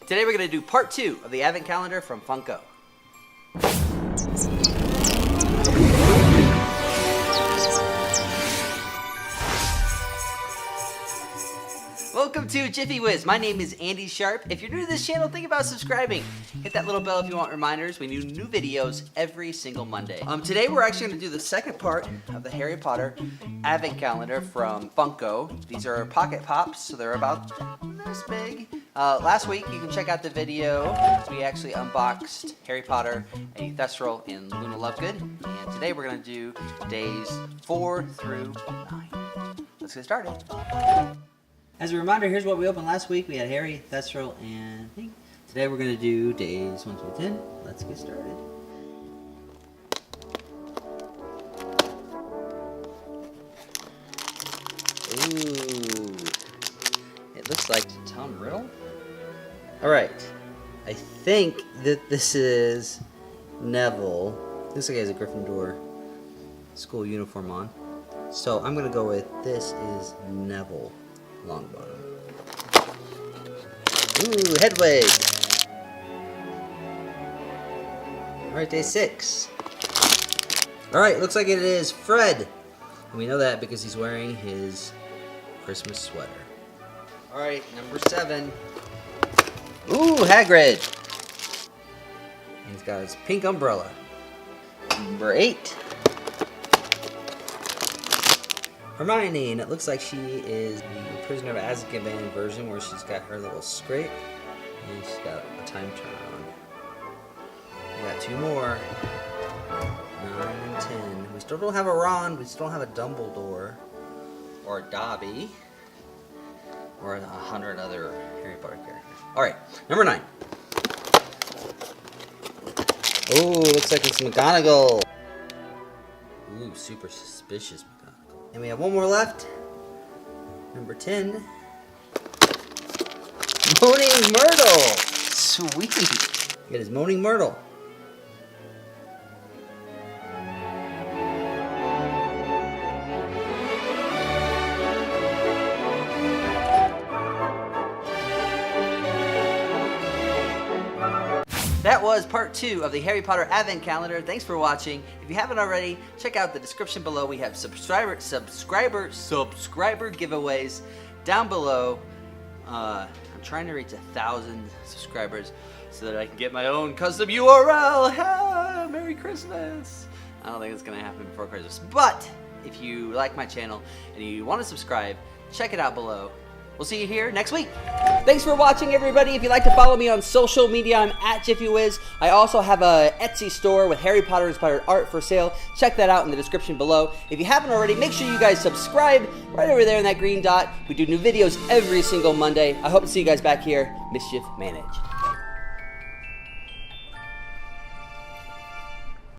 Today we're going to do part 2 of the advent calendar from Funko. Welcome to JiffyWiz. My name is Andy Sharp. If you're new to this channel, think about subscribing. Hit that little bell if you want reminders. We do new videos every single Monday. Today we're actually going to do the second part of the Harry Potter advent calendar from Funko. These are pocket pops, so they're about this big. Last week, you can check out the video. We actually unboxed Harry Potter, a Thestral, and Luna Lovegood. And today we're going to do days 4 through 9. Let's get started. As a reminder, here's what we opened last week. We had Harry, Thestral, and Pink. Today we're going to do days 1 through 10. Let's get started. Ooh. It looks like Tom Riddle. Alright. I think that this is Neville. Looks like he has a Gryffindor school uniform on. So I'm going to go with this is Neville. Long bottom. Ooh, Hedwig. Alright, day 6. Alright, looks like it is Fred. And we know that because he's wearing his Christmas sweater. Alright, number 7. Ooh, Hagrid. And he's got his pink umbrella. Number 8. Hermione, and it looks like she is the Prisoner of Azkaban version where she's got her little scrape and she's got a time turn on. We got 2 more. 9 and 10. We still don't have a Ron, we still don't have a Dumbledore or a Dobby or 100 other Harry Potter characters. Alright, number 9. Oh, looks like it's McGonagall. Ooh, super suspicious McGonagall. And we have 1 more left. Number 10. Moaning Myrtle. Sweet. It is Moaning Myrtle. That was part 2 of the Harry Potter Advent Calendar. Thanks for watching. If you haven't already, check out the description below. We have subscriber giveaways down below. I'm trying to reach 1,000 subscribers so that I can get my own custom URL. Merry Christmas. I don't think it's going to happen before Christmas. But if you like my channel and you want to subscribe, check it out below. We'll see you here next week. Thanks for watching, everybody. If you'd like to follow me on social media, I'm at JiffyWiz. I also have a Etsy store with Harry Potter inspired art for sale. Check that out in the description below. If you haven't already, make sure you guys subscribe right over there in that green dot. We do new videos every single Monday. I hope to see you guys back here. Mischief managed.